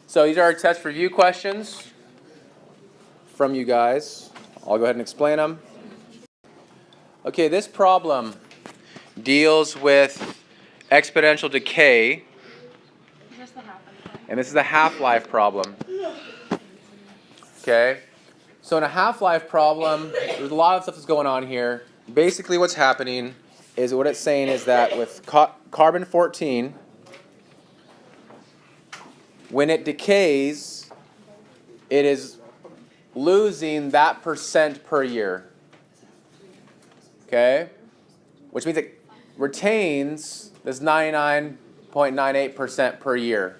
So these are our test review questions from you guys. I'll go ahead and explain them. Okay, this problem deals with exponential decay. And this is the half-life problem. Okay? So in a half-life problem, there's a lot of stuff that's going on here. Basically what's happening is what it's saying is that with carbon-14, when it decays, it is losing that percent per year. Okay? Which means it retains this 99.98% per year.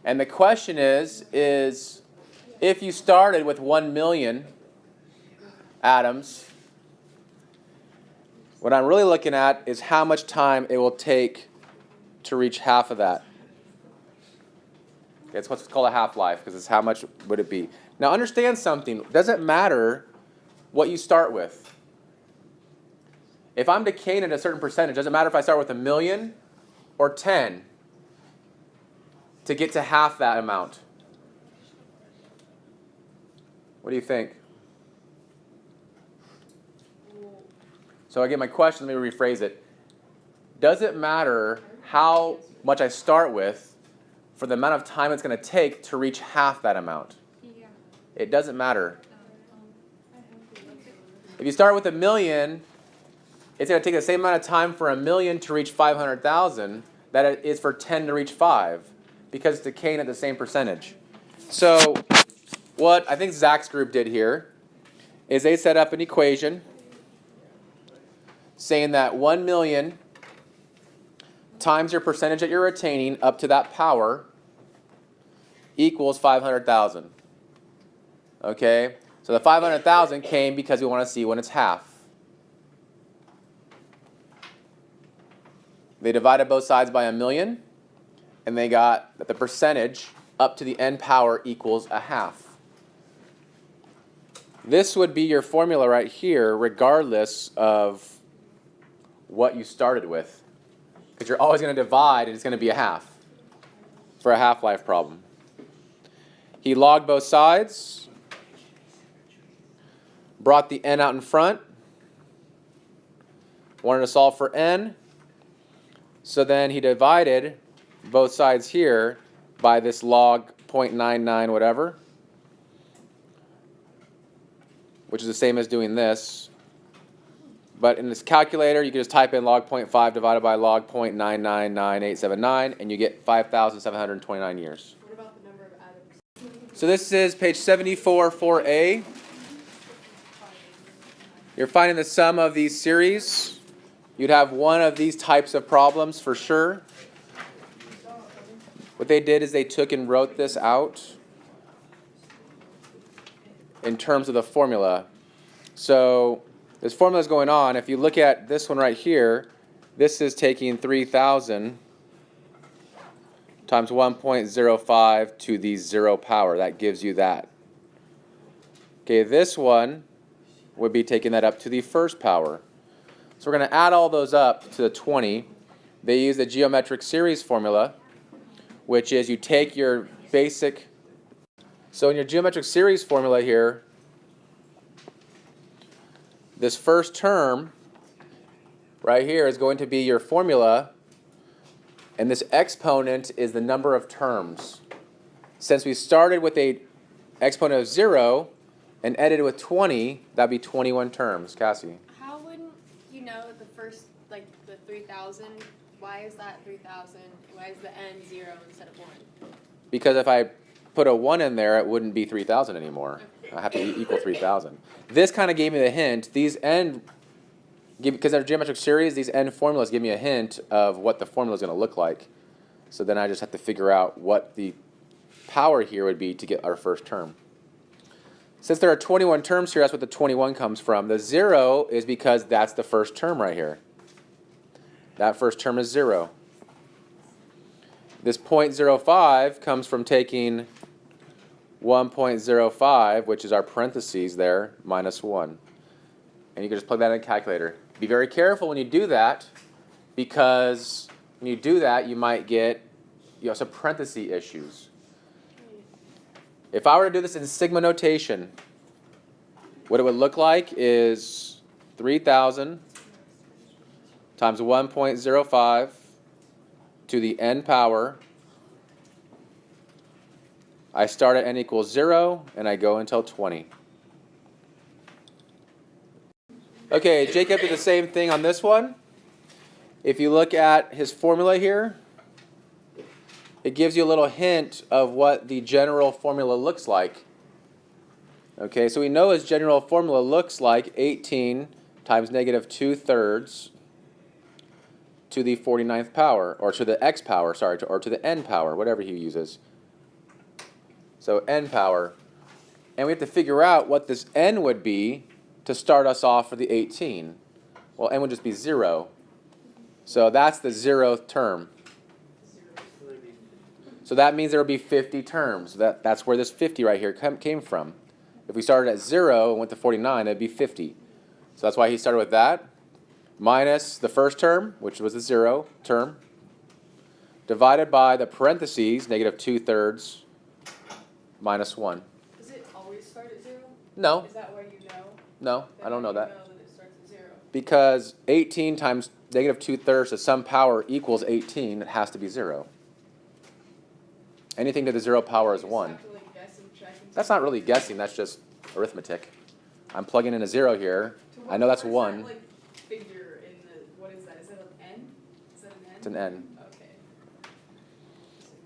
And the question is if you started with 1 million atoms, what I'm really looking at is how much time it will take to reach half of that. Okay, it's what's called a half-life, because it's how much would it be. Now understand something. It doesn't matter what you start with. If I'm decaying at a certain percentage, it doesn't matter if I start with 1 million or 10 to get to half that amount. What do you think? So again, my question, let me rephrase it. Does it matter how much I start with for the amount of time it's going to take to reach half that amount? Yeah. It doesn't matter. If you start with 1 million, it's going to take the same amount of time for 1 million to reach 500,000 that it is for 10 to reach 5, because it's decaying at the same percentage. So what I think Zach's group did here is they set up an equation saying that 1 million times your percentage that you're retaining up to that power equals 500,000. Okay? So the 500,000 came because we want to see when it's half. They divided both sides by 1 million, and they got that the percentage up to the n power equals a half. This would be your formula right here, regardless of what you started with. Because you're always going to divide, and it's going to be a half for a half-life problem. He logged both sides, brought the n out in front, wanted to solve for n, so then he divided both sides here by this log 0.99 whatever, which is the same as doing this. But in this calculator, you can just type in log 0.5 divided by log 0.999879, and you get 5,729 years. What about the number of atoms? So this is page 74, 4a. You're finding the sum of these series. You'd have one of these types of problems for sure. What they did is they took and wrote this out in terms of the formula. So this formula is going on. If you look at this one right here, this is taking 3,000 times 1.05 to the 0 power. That gives you that. Okay, this one would be taking that up to the first power. So we're going to add all those up to the 20. They use the geometric series formula, which is you take your basic. So in your geometric series formula here, this first term right here is going to be your formula, and this exponent is the number of terms. Since we started with an exponent of 0 and ended with 20, that'd be 21 terms. Cassie? How wouldn't you know the first, like the 3,000, why is that 3,000? Why is the n 0 instead of 1? Because if I put a 1 in there, it wouldn't be 3,000 anymore. I have to equal 3,000. This kind of gave me the hint. These n, because they're geometric series, these n formulas give me a hint of what the formula is going to look like. So then I just have to figure out what the power here would be to get our first term. Since there are 21 terms here, that's what the 21 comes from. The 0 is because that's the first term right here. That first term is 0. This 0.05 comes from taking 1.05, which is our parentheses there, minus 1. And you can just plug that in a calculator. Be very careful when you do that, because when you do that, you might get some parenthesis issues. If I were to do this in sigma notation, what it would look like is 3,000 times 1.05 to the n power. I start at n equals 0, and I go until 20. Okay, Jacob did the same thing on this one. If you look at his formula here, it gives you a little hint of what the general formula looks like. Okay, so we know his general formula looks like 18 times negative 2/3 to the 49th power, or to the x power, sorry, or to the n power, whatever he uses. So n power. And we have to figure out what this n would be to start us off for the 18. Well, n would just be 0. So that's the 0th term. So that means there will be 50 terms. That's where this 50 right here came from. If we started at 0 and went to 49, it'd be 50. So that's why he started with that. Minus the first term, which was the 0 term, divided by the parentheses, negative 2/3 minus 1. Does it always start at 0? No. Is that why you know? No, I don't know that. You know that it starts at 0. Because 18 times negative 2/3 to some power equals 18, it has to be 0. Anything to the 0 power is 1. Have to, like, guess and check and That's not really guessing, that's just arithmetic. I'm plugging in a 0 here. I know that's 1. That, like, figure in the, what is that? Is that an n? Is that an n? It's an n. Okay.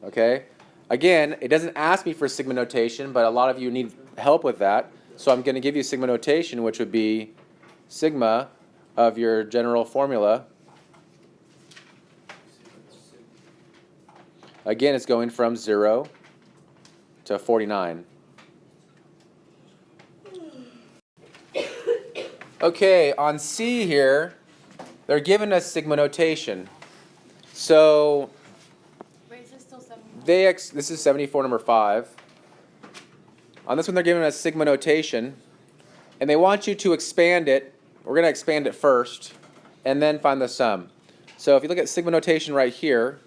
Okay? Again, it doesn't ask me for sigma notation, but a lot of you need help with that. So I'm going to give you sigma notation, which would be sigma of your general formula. Again, it's going from 0 to 49. Okay, on C here, they're giving us sigma notation. So Wait, is this still 74? this is 74 number 5. On this one, they're giving us sigma notation, and they want you to expand it. We're going to expand it first, and then find the sum. So if you look at sigma notation right here,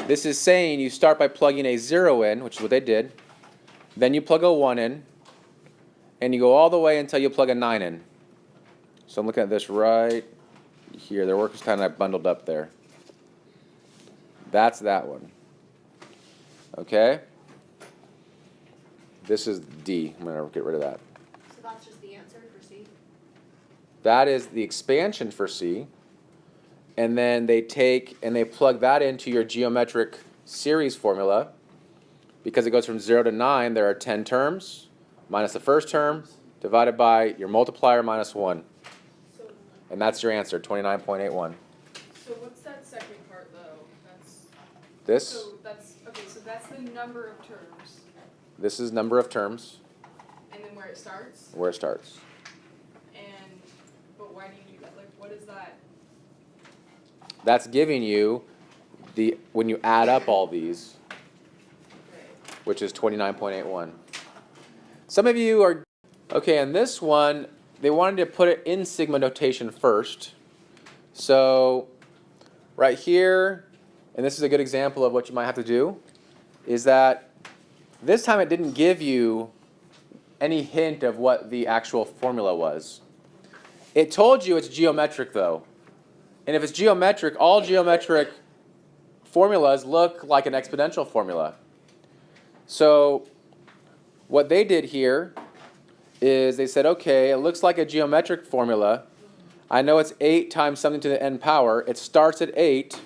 this is saying you start by plugging a 0 in, which is what they did. Then you plug a 1 in, and you go all the way until you plug a 9 in. So I'm looking at this right here. Their work is kind of bundled up there. That's that one. Okay? This is D. I'm going to get rid of that. So that's just the answer for C? That is the expansion for C. And then they take and they plug that into your geometric series formula. Because it goes from 0 to 9, there are 10 terms, minus the first term, divided by your multiplier minus 1. So, And that's your answer, 29.81. so what's that second part, though? This, So that's the number of terms, this is number of terms, and then where it starts. where it starts. But why do you do that? Like, what is that? That's giving you when you add up all these, Okay. which is 29.81. Some of you are, okay, and this one, they wanted to put it in sigma notation first. So right here, and this is a good example of what you might have to do, is that this time it didn't give you any hint of what the actual formula was. It told you it's geometric though. And if it's geometric, all geometric formulas look like an exponential formula. So what they did here is they said, okay, it looks like a geometric formula. I know it's 8 times something to the n power. It starts at 8,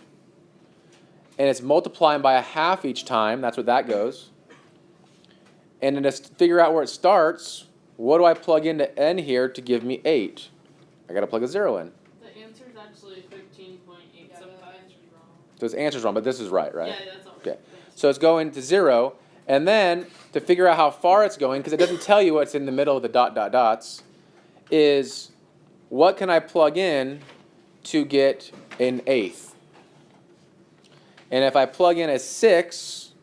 and it's multiplying by a half each time. That's what that goes. And then to figure out where it starts, what do I plug into n here to give me 8? I got to plug a 0 in. The answer is actually 13.875. Yeah, the answer's wrong. So his answer's wrong, but this is right, right? Yeah, that's all right. Okay. So it's going to 0, and then to figure out how far it's going, because it doesn't tell you what's in the middle of the dots, is what can I plug in to get an 1/8? And if I plug in a 6,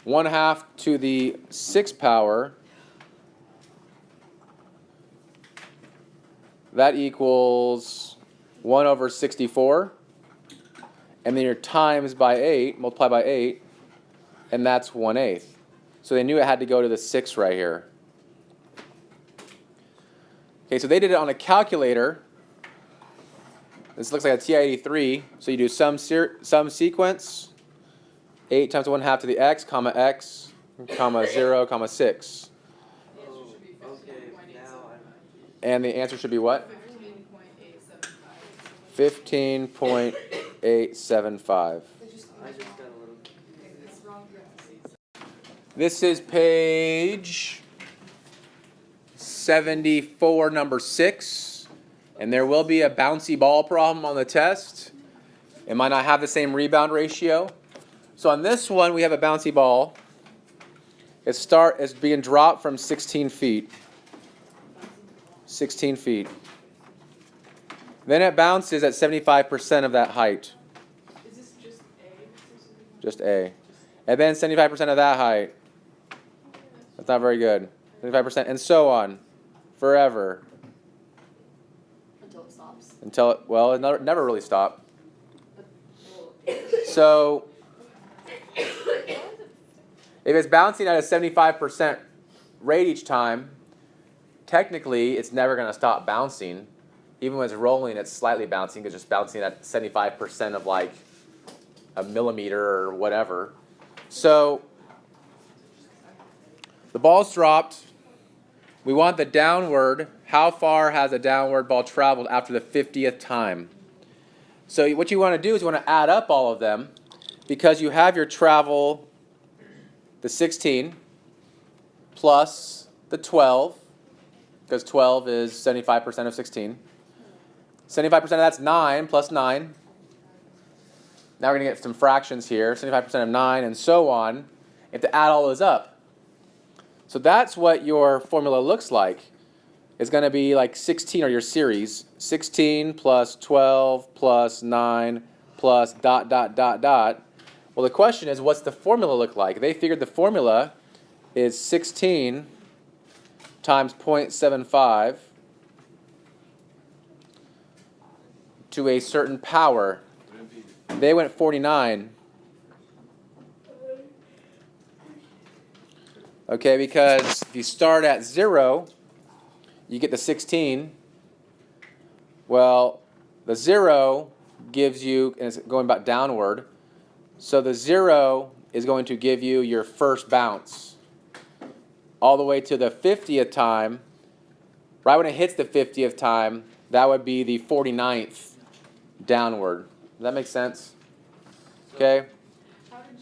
1/2 to the 6th power, that equals 1 over 64. And then your times by 8, multiply by 8, and that's 1/8. So they knew it had to go to the 6 right here. Okay, so they did it on a calculator. This looks like a TI-83. So you do sum sequence, 8 times 1/2 to the x, comma, 0, comma, 6. And the answer should be what? 15.875. This is page 74, number 6. And there will be a bouncy ball problem on the test. It might not have the same rebound ratio. So on this one, we have a bouncy ball. It's being dropped from 16 feet. 16 feet. Then it bounces at 75% of that height. Is this just A? Just A. And then 75% of that height. That's not very good. 75%, and so on. Forever. Until it stops. Well, it never really stopped. So, if it's bouncing at a 75% rate each time, technically it's never going to stop bouncing. Even when it's rolling, it's slightly bouncing because it's just bouncing at 75% of like a millimeter or whatever. So, the ball's dropped. We want the downward. How far has a downward ball traveled after the 50th time? So what you want to do is you want to add up all of them because you have your travel, the 16, plus the 12, because 12 is 75% of 16. 75% of that's 9 plus 9. Now we're going to get some fractions here. 75% of 9 and so on. You have to add all those up. So that's what your formula looks like. It's going to be like 16, or your series. 16 plus 12 plus 9 plus ... Well, the question is, what's the formula look like? They figured the formula is 16 times 0.75 to a certain power. They went 49. Okay, because if you start at 0, you get the 16. Well, the 0 gives you, and it's going back downward, so the 0 is going to give you your first bounce. All the way to the 50th time, right when it hits the 50th time, that would be the 49th downward. Does that make sense? Okay?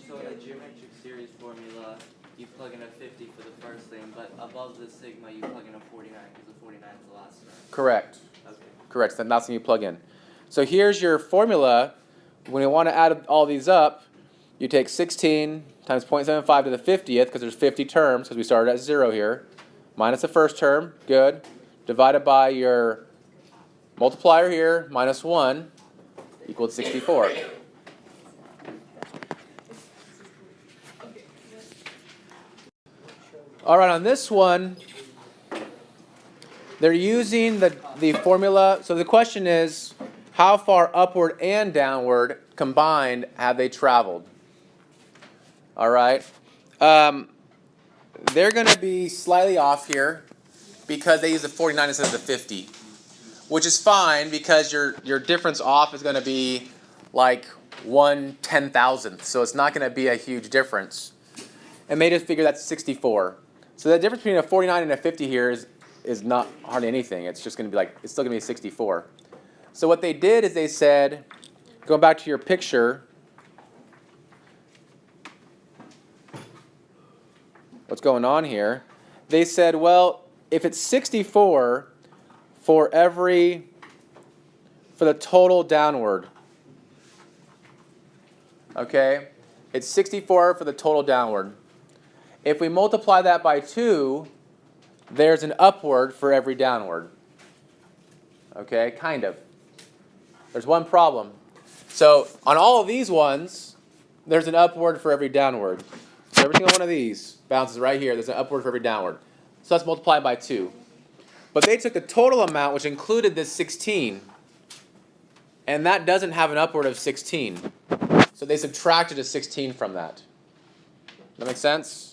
So in the geometric series formula, you plug in a 50 for the first thing, but above the sigma, you plug in a 49 because the 49 is the last term. Correct. Okay. Correct. So that's when you plug in. So here's your formula. When you want to add all these up, you take 16 times 0.75 to the 50th, because there's 50 terms, because we started at 0 here, minus the first term, good, divided by your multiplier here, minus 1, equals 64. All right, on this one, they're using the formula. So the question is, how far upward and downward combined have they traveled? All right. They're going to be slightly off here because they use the 49 instead of the 50, which is fine because your difference off is going to be like 1/10,000th. So it's not going to be a huge difference. And they just figure that's 64. So the difference between a 49 and a 50 here is not hardly anything. It's just going to be like, it's still going to be 64. So what they did is they said, going back to your picture, what's going on here? They said, well, if it's 64 for the total downward, okay? It's 64 for the total downward. If we multiply that by 2, there's an upward for every downward. Okay, kind of. There's one problem. So on all of these ones, there's an upward for every downward. So every single one of these bounces right here. There's an upward for every downward. So let's multiply by 2. But they took the total amount, which included this 16, and that doesn't have an upward of 16. So they subtracted a 16 from that. That make sense?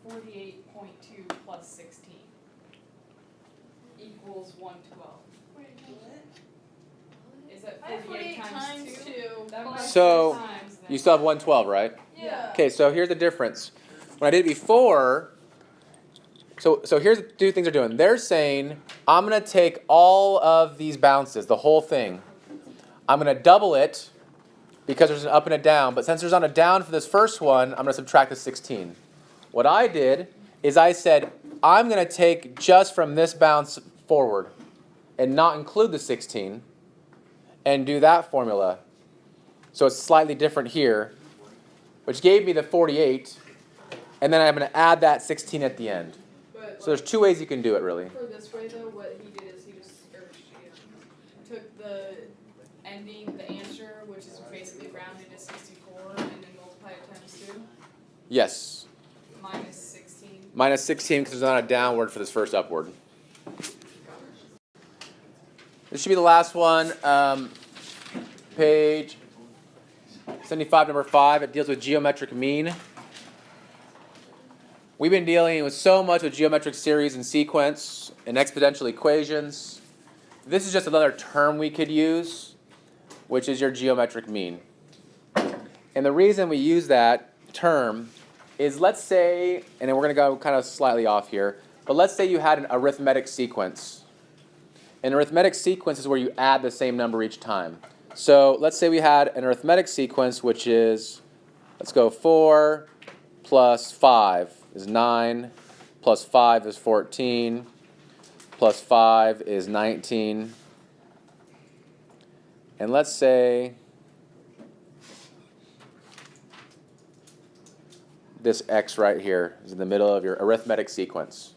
48.2 plus 16 equals 112. Is that 48 times 2? That must be So, times then. You still have 112, right? Yeah. Okay, so here's the difference. When I did it before, so here's the two things they're doing. They're saying, I'm going to take all of these bounces, the whole thing. I'm going to double it because there's an up and a down. But since there's not a down for this first one, I'm going to subtract the 16. What I did is I said, I'm going to take just from this bounce forward and not include the 16 and do that formula. So it's slightly different here, which gave me the 48. And then I'm going to add that 16 at the end. But So there's two ways you can do it, really. for this way though, what he did is he just took the ending, the answer, which is basically rounded to 64, and then multiplied it times 2, Yes. minus 16. Minus 16 because there's not a downward for this first upward. This should be the last one. Page 75, number 5. It deals with geometric mean. We've been dealing with so much with geometric series and sequence and exponential equations. This is just another term we could use, which is your geometric mean. And the reason we use that term is, let's say, and then we're going to go kind of slightly off here, but let's say you had an arithmetic sequence. An arithmetic sequence is where you add the same number each time. So let's say we had an arithmetic sequence which is, let's go 4 plus 5 is 9, plus 5 is 14, plus 5 is 19. And let's say this x right here is in the middle of your arithmetic sequence.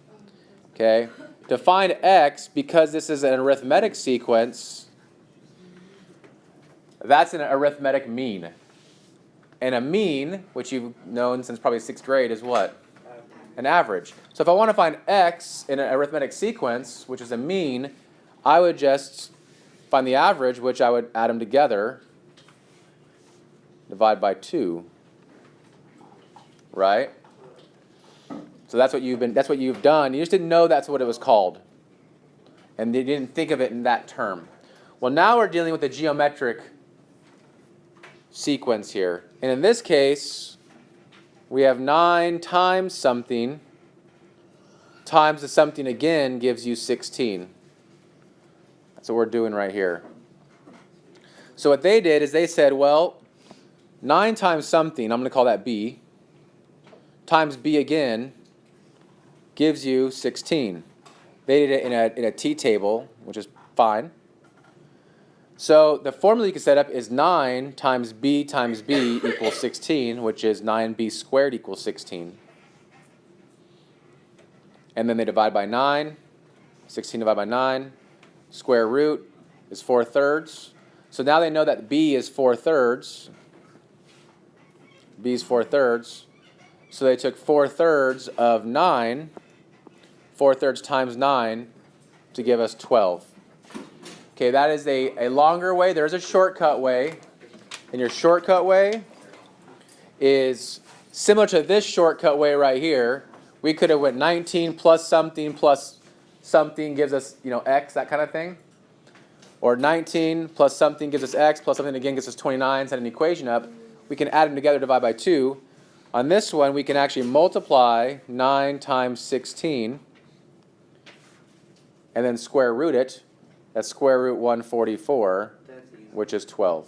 Okay? To find x, because this is an arithmetic sequence, that's an arithmetic mean. And a mean, which you've known since probably 6th grade, is what? An average. So if I want to find x in an arithmetic sequence, which is a mean, I would just find the average, which I would add them together, divide by 2. Right? So that's what you've done. You just didn't know that's what it was called. And you didn't think of it in that term. Well, now we're dealing with a geometric sequence here. And in this case, we have 9 times something times the something again gives you 16. That's what we're doing right here. So what they did is they said, well, 9 times something, I'm going to call that b, times b again gives you 16. They did it in a t-table, which is fine. So the formula you can set up is 9 times b equals 16, which is 9b squared equals 16. And then they divide by 9. 16 divided by 9. Square root is 4/3. So now they know that b is 4/3. b is 4/3. So they took 4/3 of 9, 4/3 times 9, to give us 12. Okay, that is a longer way. There's a shortcut way. And your shortcut way is similar to this shortcut way right here. We could have went 19 plus something gives us, x, that kind of thing. Or 19 plus something gives us x, plus something again gives us 29, set an equation up. We can add them together, divide by 2. On this one, we can actually multiply 9 times 16 and then square root it. That's square root 144, which is 12.